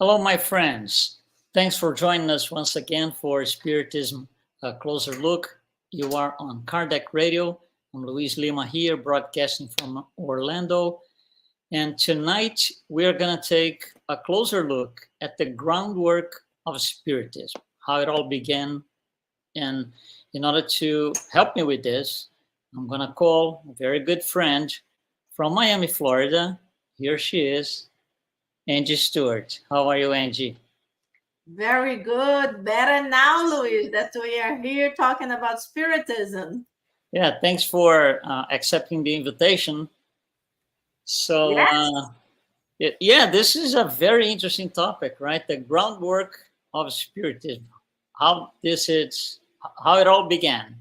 Hello, my friends. Thanks for joining us once again for Spiritism, a closer look. You are on Kardec Radio. I'm Luiz Lima here, broadcasting from Orlando. And tonight we're going to take a closer look at the groundwork of Spiritism, how it all began. And in order to help me with this, I'm going to call a very good friend from Miami, Florida. Here she is, Angie Stewart. How are you, Angie? Very good. Better now, Luis, that we are here talking about Spiritism. Yeah, thanks for accepting the invitation. So, Yes. yeah, this is a very interesting topic, right? The groundwork of Spiritism, how this is, how it all began.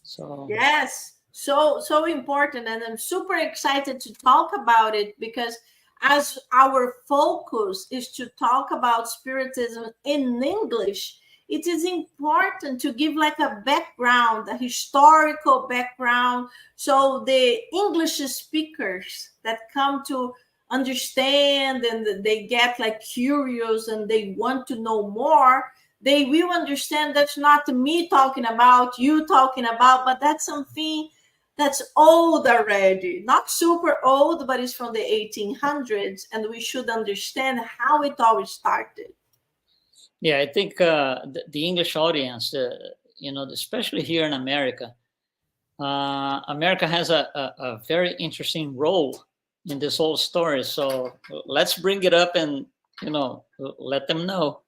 So, Yes. So important. And I'm super excited to talk about it because as our focus is to talk about Spiritism in English, it is important to give like a background, a historical background, so the English speakers that come to understand and they get like curious and they want to know more, they will understand that's not me talking about, you talking about, but that's something that's old already, not super old, but it's from the 1800s, and we should understand how it all started. yeah, I think the English audience, especially here in America, America has a very interesting role in this whole story. So let's bring it up and, let them know.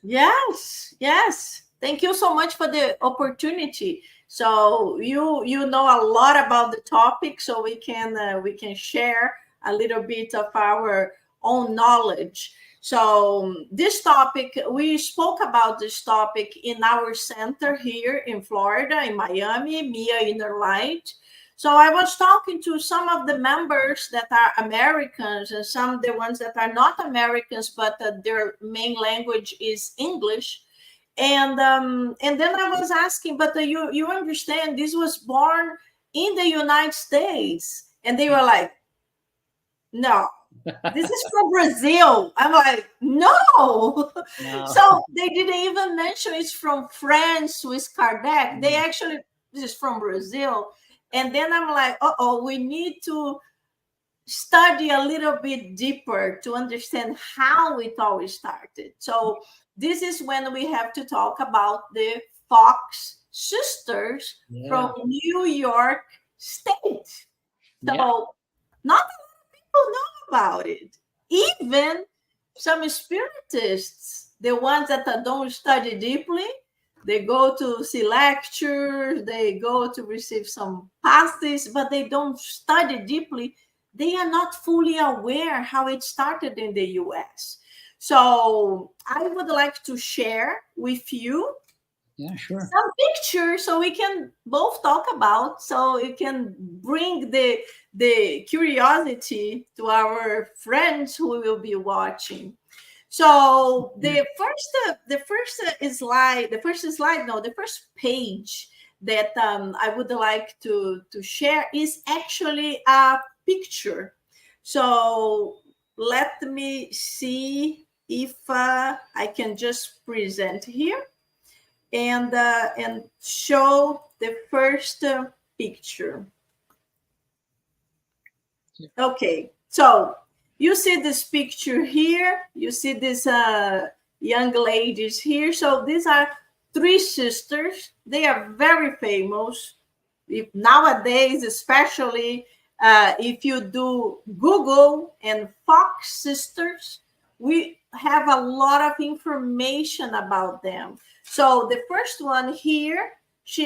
Yes. Thank you so much for the opportunity. So you know a lot about the topic, so we can share a little bit of our own knowledge. So this topic, we spoke about this topic in our center here in Florida, in Miami, Mia Inner Light. So I was talking to some of the members that are Americans and some of the ones that are not Americans, but their main language is English. And then I was asking, but you understand this was born in the United States, and they were like, no, this is from Brazil. I'm like, no. No. So they didn't even mention it's from France with Kardec. They actually, this is from Brazil. And then I'm like, we need to study a little bit deeper to understand how it all started. So this is when we have to talk about the Fox sisters from New York State. So Yeah. not a lot of people know about it. Even some spiritists, the ones that don't study deeply, they go to see lectures, they go to receive some passes, but they don't study deeply. They are not fully aware how it started in the US. So I would like to share with you Yeah, sure. some pictures so we can both talk about, so it can bring the curiosity to our friends who will be watching. So the first page that I would like to share is actually a picture. So let me see if I can just present here and show the first picture. Okay, so you see this picture here. You see these young ladies here. So these are three sisters. They are very famous. If nowadays, especially if you do Google and Fox sisters, we have a lot of information about them. So the first one here,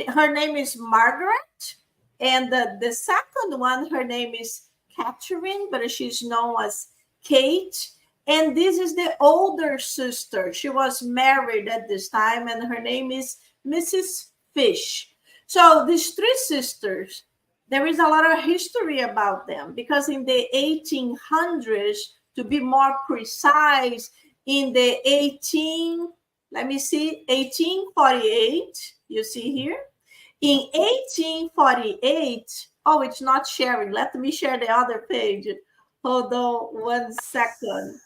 her name is Margaret, and the second one, her name is Catherine, but she's known as Kate. And this is the older sister. She was married at this time, and her name is Mrs. Fish. So these three sisters, there is a lot of history about them because in the 1800s, to be more precise, in the 1848, you see here, in 1848, oh, it's not sharing. Let me share the other page. Hold on one second.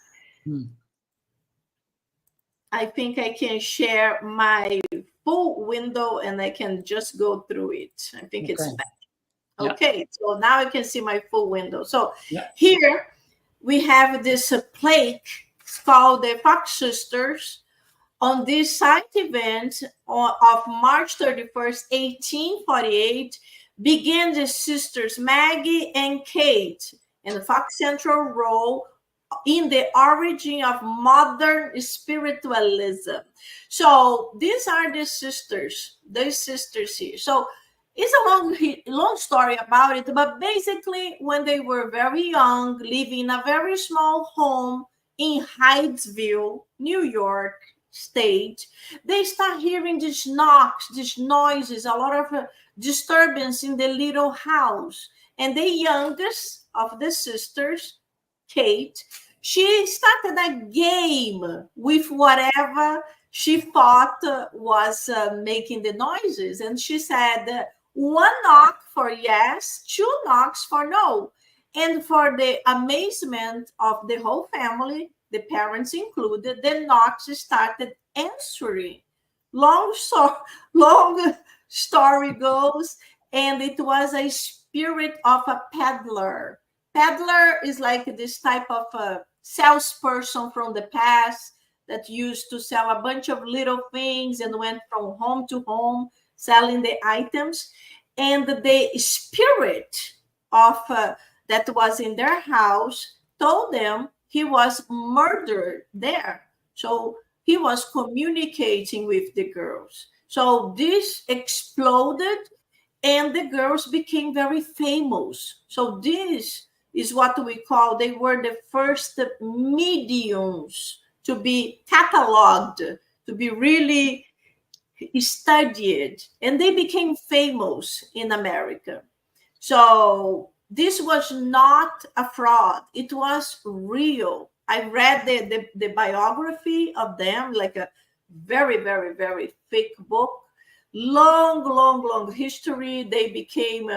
I think I can share my full window and I can just go through it. I think it's Okay. better. Okay, so now I can see my full window. So Yeah. here we have this plaque. It's called the Fox Sisters. On this side event of March 31st, 1848, began the sisters Maggie and Kate in the Fox central role in the origin of modern spiritualism. So these are the sisters here. So it's a long story about it, but basically when they were very young, living in a very small home in Hydesville, New York state, they start hearing these knocks, these noises, a lot of disturbance in the little house. And the youngest of the sisters, Kate, she started a game with whatever she thought was making the noises. And she said, one knock for yes, two knocks for no. And for the amazement of the whole family, the parents included, the knocks started answering. Long story goes, and it was a spirit of a peddler. Peddler is like this type of a salesperson from the past that used to sell a bunch of little things and went from home to home selling the items. And the spirit of that was in their house told them he was murdered there. So he was communicating with the girls. So this exploded and the girls became very famous. So this is what we call, they were the first mediums to be cataloged, to be really studied, and they became famous in America. So this was not a fraud. It was real. I read the biography of them, like a very, very, very thick book. Long history. They became,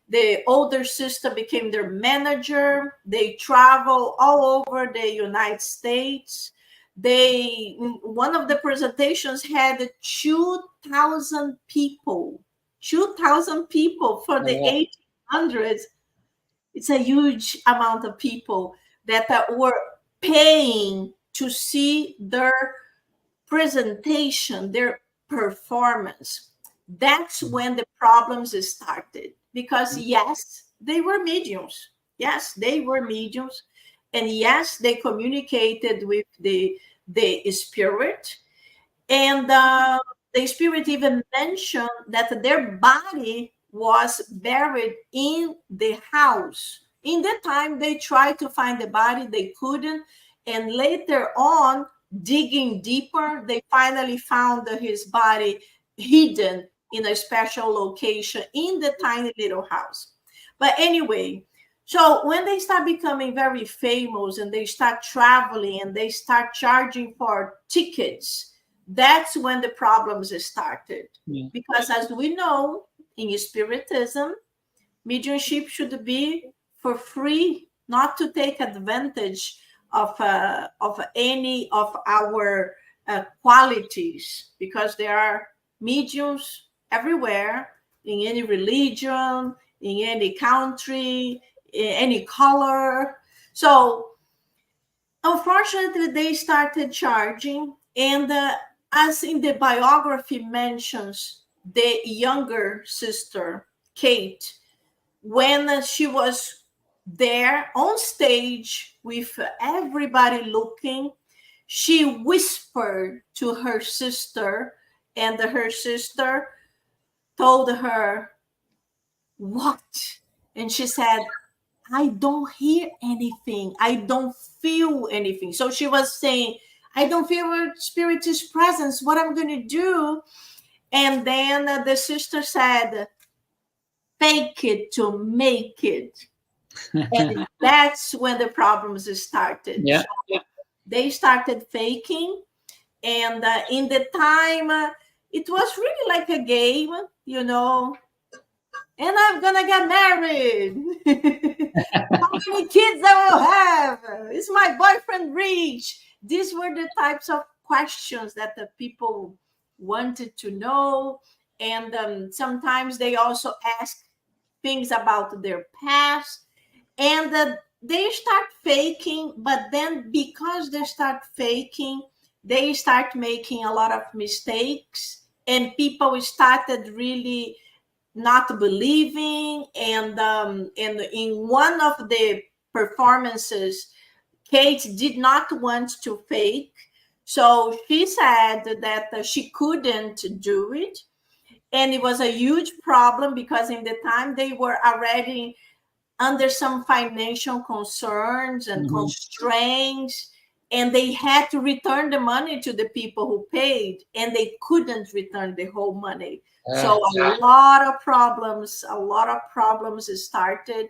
the older sister became their manager. They travel all over the United States. One of the presentations had 2,000 people. 2,000 people for the 1800s. It's a huge amount of people that were paying to see their presentation, their performance. That's when the problems started. Because yes, they were mediums. Yes, they were mediums. And yes, they communicated with the spirit. And the spirit even mentioned that their body was buried in the house. In the time they tried to find the body, they couldn't. And later on, digging deeper, they finally found his body hidden in a special location in the tiny little house. But anyway, so when they start becoming very famous and they start traveling and they start charging for tickets, that's when the problems started. Yeah. Because as we know, in Spiritism, mediumship should be for free, not to take advantage of any of our qualities, because there are mediums everywhere, in any religion, in any country, in any color. So unfortunately, they started charging, and as in the biography mentions, the younger sister, Kate, when she was there on stage with everybody looking, she whispered to her sister, and her sister told her, "What?" And she said, "I don't hear anything. I don't feel anything." So she was saying, "I don't feel a spirit's presence. What I'm going to do?" And then the sister said, "Fake it to make it." And that's when the problems started. Yeah. So they started faking. And in the time, it was really like a game, you know. And I'm going to get married. How many kids I will have? Is my boyfriend rich? These were the types of questions that the people wanted to know. And sometimes they also ask things about their past. And they start faking, but then because they start faking, they start making a lot of mistakes, and people started really not believing. And in one of the performances, Kate did not want to fake, so she said that she couldn't do it. And it was a huge problem because in the time they were already under some financial concerns and constraints, and they had to return the money to the people who paid, and they couldn't return the whole money. So a lot of problems started.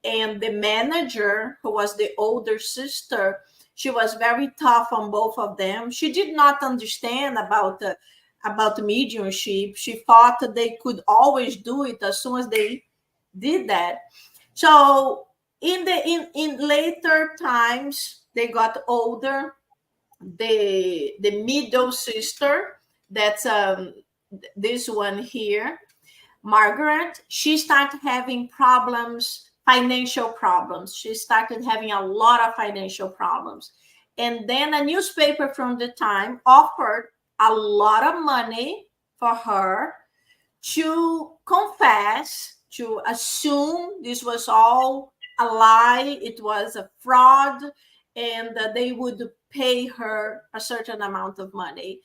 And the manager, who was the older sister, she was very tough on both of them. She did not understand about mediumship. She thought that they could always do it as soon as they did that. So in later times, they got older. The middle sister, that's this one here, Margaret, she started having problems, financial problems. She started having a lot of financial problems. And then a newspaper from the time offered a lot of money for her to confess, to assume this was all a lie, it was a fraud, and they would pay her a certain amount of money.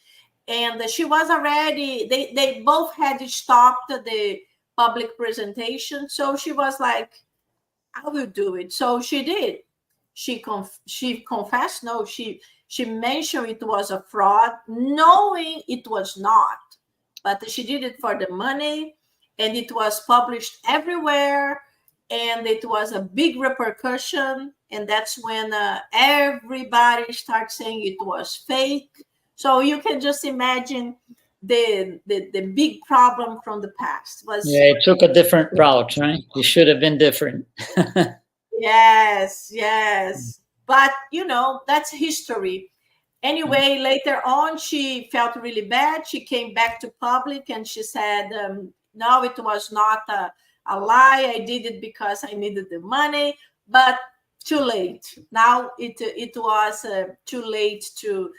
And she was already, they both had stopped the public presentation. So she was like, I will do it. So she did. She confessed. No, she mentioned it was a fraud, knowing it was not. But she did it for the money, and it was published everywhere, and it was a big repercussion. And that's when everybody started saying it was fake. So you can just imagine the big problem from the past was. Yeah, it took a different route, right? It should have been different. Yes. But that's history. Anyway, later on, she felt really bad. She came back to public and she said, no, it was not a lie. I did it because I needed the money, but too late. Now it was too late to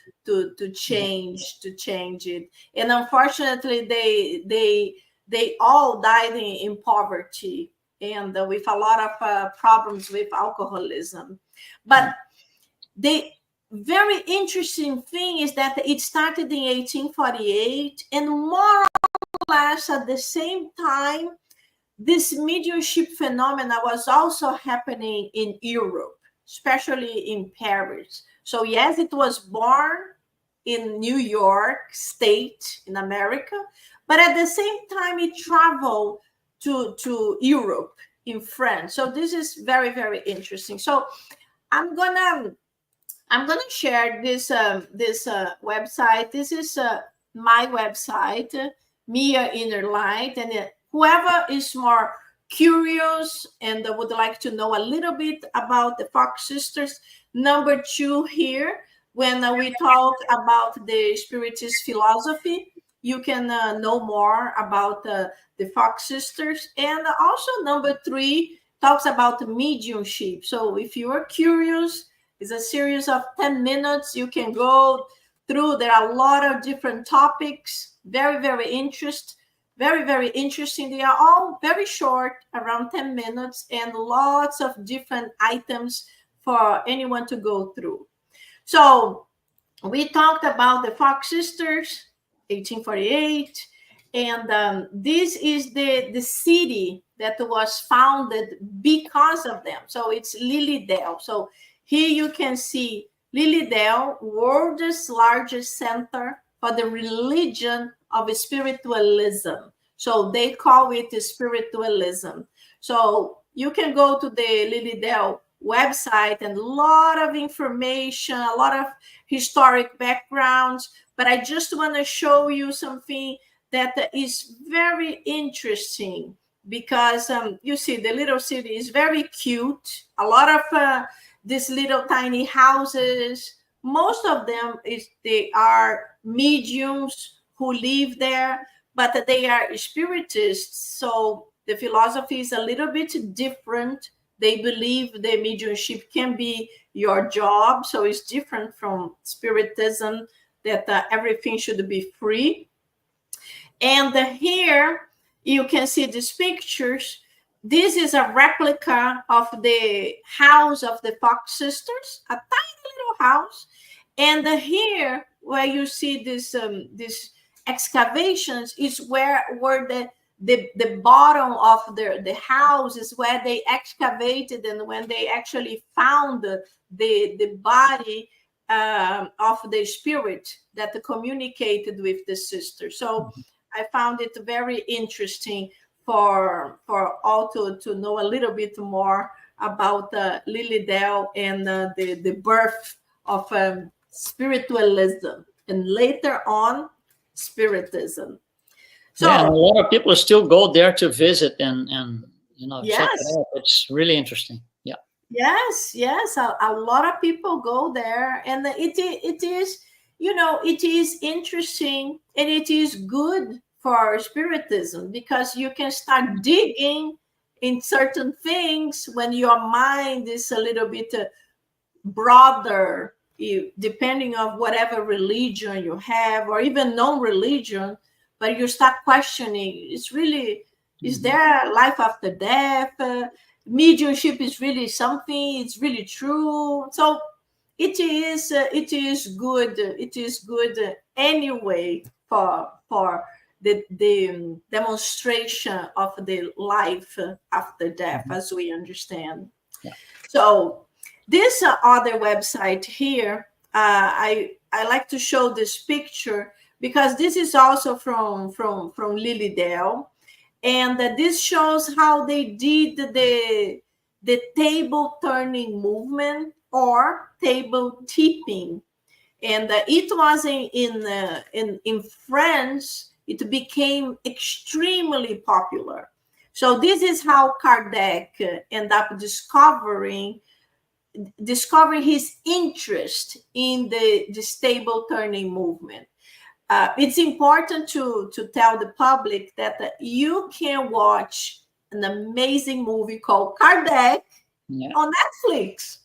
change it. And unfortunately, they all died in poverty and with a lot of problems with alcoholism. But the very interesting thing is that it started in 1848, and more or less at the same time, this mediumship phenomena was also happening in Europe, especially in Paris. So yes, it was born in New York State in America, but at the same time, it traveled to Europe, in France. So this is very, very interesting. So I'm gonna share this website. This is my website, Mia Inner Light, and whoever is more curious and would like to know a little bit about the Fox Sisters, number 2 here, when we talk about the Spiritist philosophy, you can know more about the Fox Sisters. And also number 3 talks about mediumship. So if you are curious, it's a series of 10 minutes. You can go through. There are a lot of different topics. Very, very interesting. Very, very interesting. They are all very short, around 10 minutes, and lots of different items for anyone to go through. So we talked about the Fox Sisters, 1848, and this is the city that was founded because of them. So it's Lilydale. So here you can see Lilydale, world's largest center for the religion of spiritualism. So they call it spiritualism. So you can go to the Lilydale website and a lot of information, a lot of historic backgrounds. But I just want to show you something that is very interesting because you see the little city is very cute. A lot of these little tiny houses most of them they are mediums who live there, but they are spiritists. So the philosophy is a little bit different. They believe the mediumship can be your job, so it's different from Spiritism, that everything should be free. And here you can see these pictures. This is a replica of the house of the Fox sisters, a tiny little house. And here, where you see this these excavations, is where the bottom of the house is where they excavated, and when they actually found the body of the spirit that communicated with the sister. So I found it very interesting for all to know a little bit more about Lily Dale and the birth of spiritualism, and later on Spiritism. So yeah, a lot of people still go there to visit and check yes, it out. It's really interesting. Yeah. yes, a lot of people go there, and it is, it is interesting, and it is good for Spiritism, because you can start digging in certain things when your mind is a little bit broader, depending on whatever religion you have, or even non-religion, but you start questioning, it's really, is there life after death? Mediumship is really something, it's really true. So it is good, anyway, for the demonstration of the life after death, as we understand. Yeah. So this other website here, I like to show this picture, because this is also from Lily Dale, and this shows how they did the table turning movement, or table tipping. And it was in France. It became extremely popular. So this is how Kardec ended up discovering his interest in this table turning movement. It's important to tell the public that you can watch an amazing movie called Kardec on Netflix.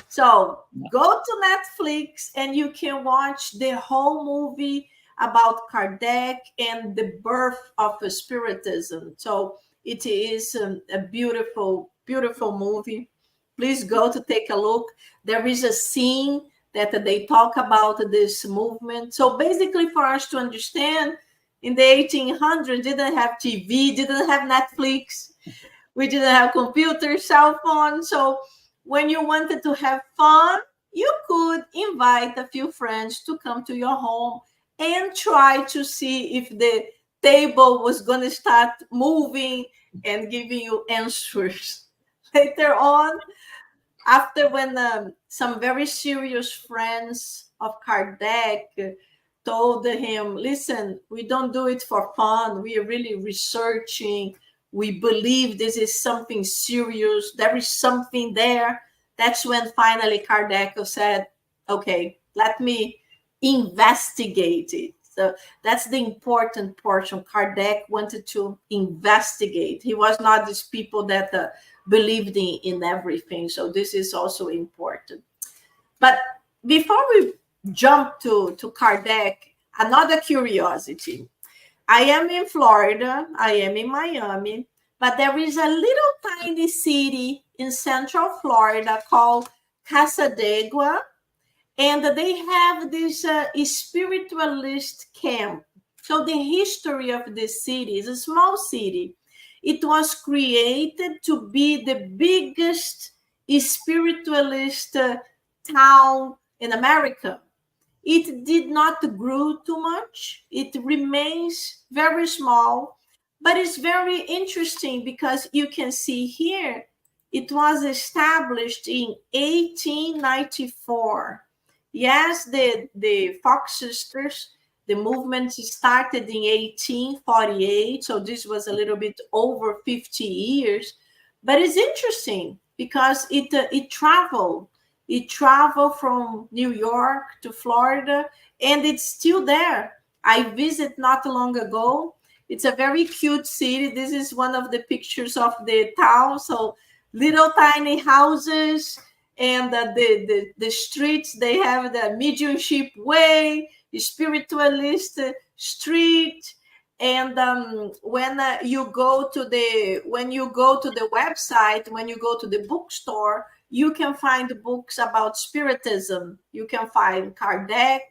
So go to Netflix and you can watch the whole movie about Kardec and the birth of Spiritism. So it is a beautiful, beautiful movie. Please go to take a look. There is a scene that they talk about this movement. So basically, for us to understand, in the 1800s, didn't have TV, didn't have Netflix, we didn't have computers, cell phones. So when you wanted to have fun, you could invite a few friends to come to your home and try to see if the table was going to start moving and giving you answers. Later on, after when some very serious friends of Kardec told him, listen, we don't do it for fun. We are really researching. We believe this is something serious. There is something there. That's when finally Kardec said, okay, let me investigate it. So that's the important portion. Kardec wanted to investigate. He was not these people that believed in everything. So this is also important. But before we jump to Kardec, another curiosity. I am in Florida, I am in Miami, but there is a little tiny city in Central Florida called Casadegua, and they have this spiritualist camp. So the history of this city is a small city. It was created to be the biggest spiritualist town in America. It did not grow too much. It remains very small, but it's very interesting because you can see here, it was established in 1894. Yes, the Fox sisters, the movement started in 1848, so this was a little bit over 50 years. But it's interesting because it traveled. It traveled from New York to Florida, and it's still there. I visited not long ago. It's a very cute city. This is one of the pictures of the town. So little tiny houses, and the streets, they have the mediumship way, the spiritualist street. And when you go to the website, when you go to the bookstore, you can find books about Spiritism. You can find Kardec,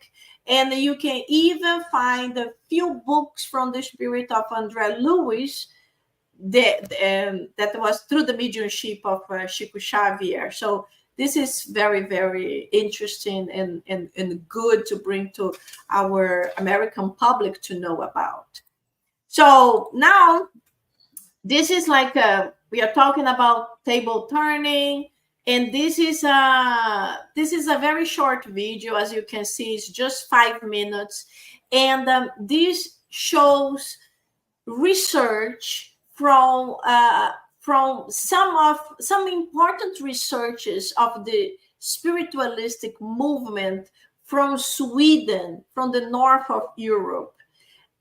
and you can even find a few books from the spirit of Andre Louis that was through the mediumship of Chico Xavier. So this is very, very interesting and good to bring to our American public to know about. So now this is like we are talking about table turning, and this is a very short video. As you can see, it's just 5 minutes, and this shows research from some important researches of the spiritualistic movement from Sweden, from the north of Europe.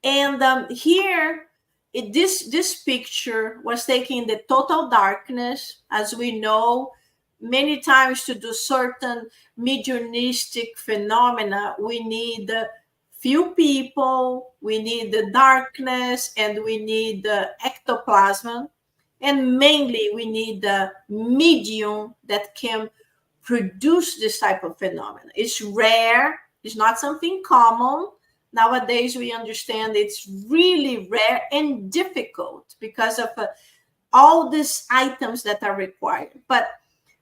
And here, this picture was taken in the total darkness. As we know, many times to do certain mediumistic phenomena, we need few people, we need the darkness, and we need the ectoplasm. And mainly, we need the medium that can produce this type of phenomena. It's rare. It's not something common. Nowadays, we understand it's really rare and difficult because of all these items that are required. But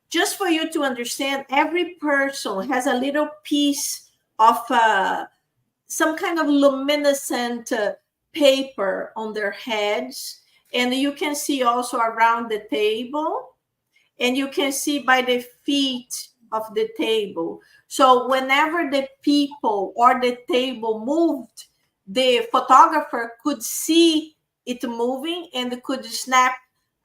just for you to understand, every person has a little piece of some kind of luminescent paper on their heads. And you can see also around the table, and you can see by the feet of the table. So whenever the people or the table moved, the photographer could see it moving and could snap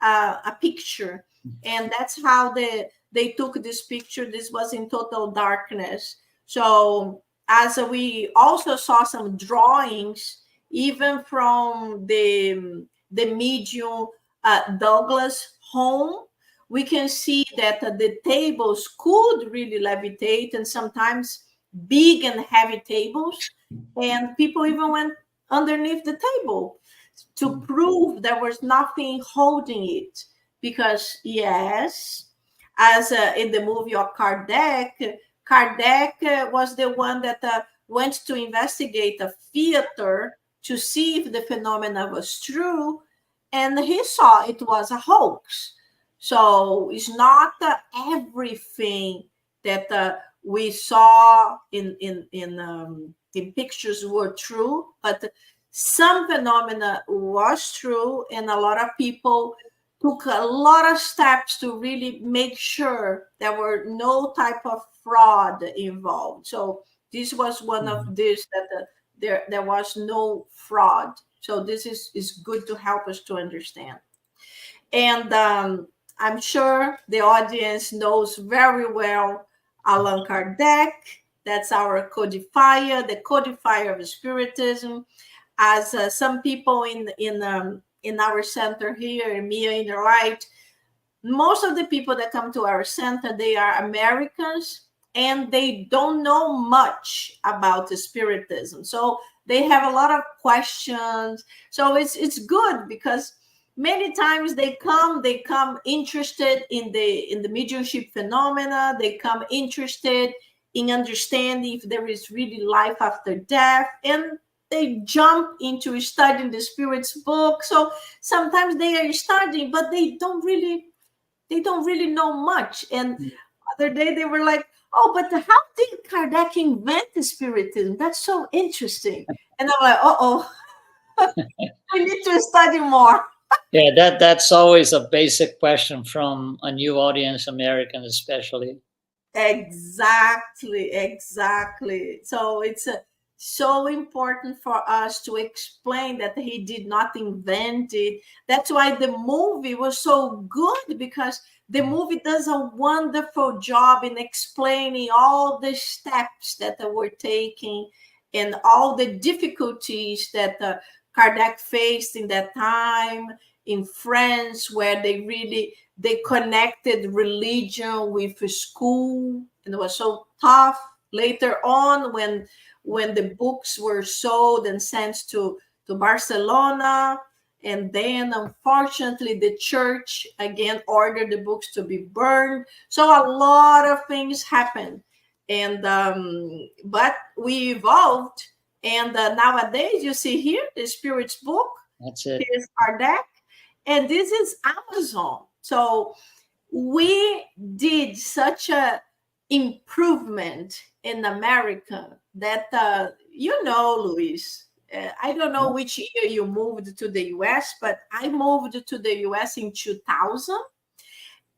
a picture. And that's how they took this picture. This was in total darkness. So as we also saw some drawings, even from the medium Douglas home, we can see that the tables could really levitate, and sometimes big and heavy tables. And people even went underneath the table to prove there was nothing holding it. Because, yes, as in the movie of Kardec was the one that went to investigate a theater to see if the phenomena was true, and he saw it was a hoax. So it's not everything that we saw in pictures were true, but some phenomena was true, and a lot of people took a lot of steps to really make sure there were no type of fraud involved. So this was one of these that there was no fraud. So this is good to help us to understand. And I'm sure the audience knows very well Allan Kardec. That's our codifier, the codifier of Spiritism. As some people in our center here, and Mia in the right, most of the people that come to our center, they are Americans, and they don't know much about the Spiritism. So they have a lot of questions. So it's good because many times they come interested in the mediumship phenomena. They come interested in understanding if there is really life after death, and they jump into studying the Spirit's book. So sometimes they are studying, but they don't really know much. And other day they were like, "Oh, but how did Kardec invent the Spiritism? That's so interesting." And I'm like, "Uh-oh, we need to study more." Yeah, that's always a basic question from a new audience, American especially. Exactly. So so important for us to explain that he did not invent it. That's why the movie was so good, because the movie does a wonderful job in explaining all the steps that they were taking and all the difficulties that Kardec faced in that time in France, where they connected religion with school, and it was so tough. Later on, when the books were sold and sent to Barcelona, and then unfortunately the church again ordered the books to be burned. So a lot of things happened, and but we evolved, and nowadays you see here the Spirit's book. That's it. Here's Kardec, and this is Amazon. So we did such a improvement in America that Luis, I don't know which year you moved to the US, but I moved to the US in 2000.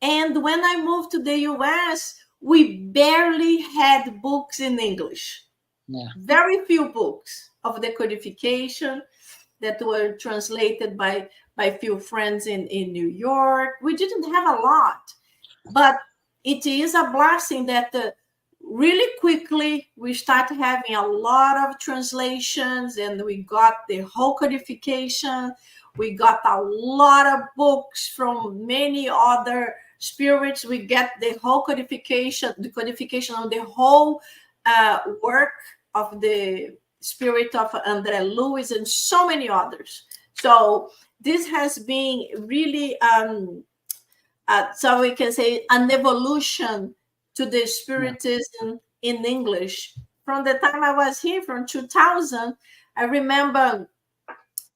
And when I moved to the US, we barely had books in English. Yeah. Very few books of the codification that were translated by few friends in New York. We didn't have a lot, but it is a blessing that really quickly we started having a lot of translations, and we got the whole codification. We got a lot of books from many other spirits. We get the whole codification on the whole work of the spirit of André Louis and so many others. So this has been really, so we can say, an evolution to the Spiritism in English. From the time I was here, from 2000, I remember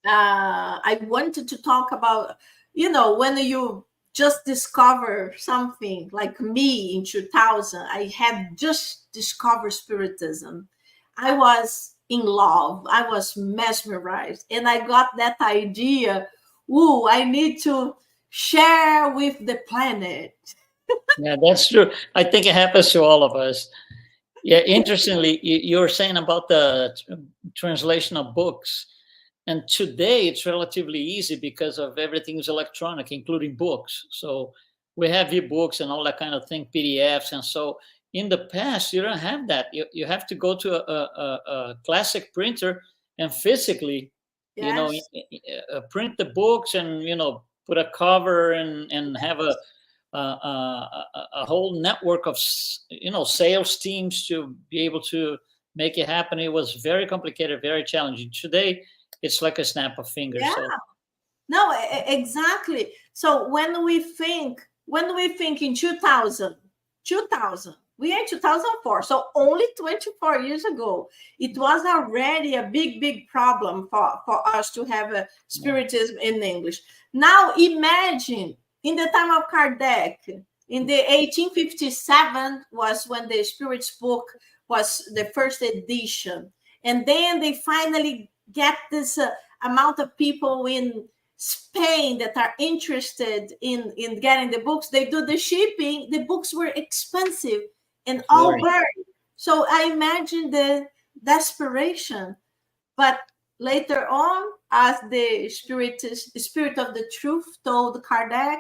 I wanted to talk about, when you just discover something, like me in 2000, I had just discovered Spiritism. I was in love. I was mesmerized. And I got that idea, I need to share with the planet. Yeah, that's true. I think it happens to all of us. Yeah, interestingly, you were saying about the translation of books. And today it's relatively easy because of everything is electronic, including books. So we have e-books and all that kind of thing, PDFs. And so in the past, you don't have that. You have to go to a classic printer and physically, Yes. print the books and, put a cover and have a whole network of, sales teams to be able to make it happen. It was very complicated, very challenging. Today, it's like a snap of fingers. Yeah. So. No, exactly. So when we think in 2000, we are in 2004. So only 24 years ago, it was already a big problem for us to have a Spiritism in English. Now imagine in the time of Kardec, in the 1857 was when the Spirit's book was the first edition. And then they finally get this amount of people in Spain that are interested in getting the books. They do the shipping. The books were expensive and all burned. So I imagine the desperation. But later on, as the spirit of the truth told Kardec,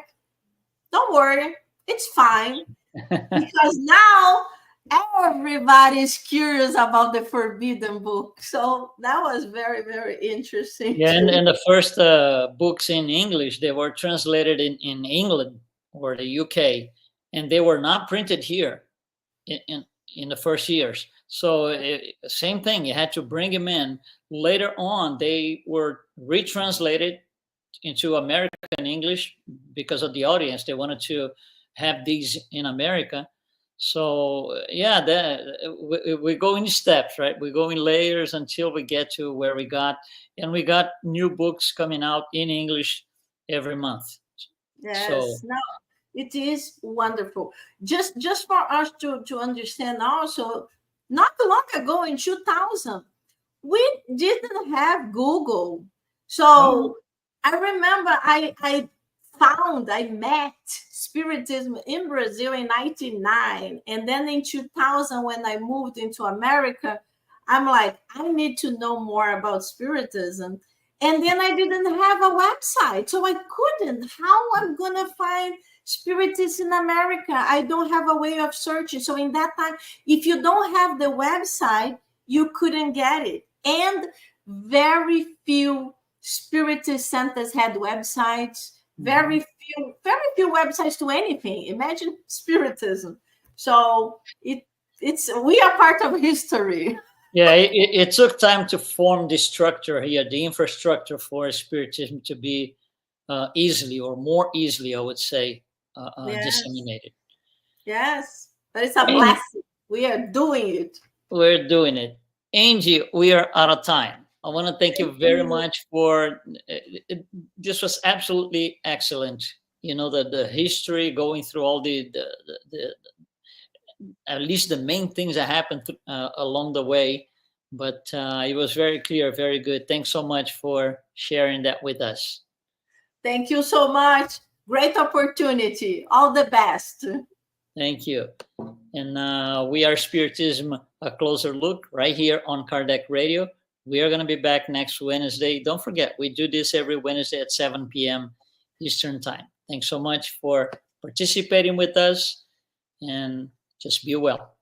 don't worry, it's fine. Because now everybody's curious about the forbidden book. So that was very, very interesting. Yeah, and the first books in English, they were translated in England or the UK, and they were not printed here in the first years. So same thing, you had to bring them in. Later on, they were retranslated into American English because of the audience. They wanted to have these in America. So yeah, we go in steps, right? We go in layers until we get to where we got, and we got new books coming out in English every month. Yes, So, no, it is wonderful. Just for us to understand also, not long ago in 2000, we didn't have Google. So I remember I met Spiritism in Brazil in 1999. And then in 2000, when I moved into America, I'm like, I need to know more about Spiritism. And then I didn't have a website, so I couldn't. How I'm gonna find Spiritists in America? I don't have a way of searching. So in that time, if you don't have the website, you couldn't get it. And very few Spiritist centers had websites. Very few websites to anything. Imagine Spiritism. So it's we are part of history. Yeah, it took time to form the structure here, the infrastructure for Spiritism to be easily or more easily, I would say, Yes. disseminated. Yes, but it's a And blessing. We are doing it. we're doing it. Angie, we are out of time. I want to thank you very much for this was absolutely excellent. You know, the history going through all the at least the main things that happened along the way. But it was very clear, very good. Thanks so much for sharing that with us. Thank you so much. Great opportunity. All the best. Thank you. And we are Spiritism, a closer look right here on Kardec Radio. We are going to be back next Wednesday. Don't forget, we do this every Wednesday at 7 p.m. Eastern Time. Thanks so much for participating with us, and just be well.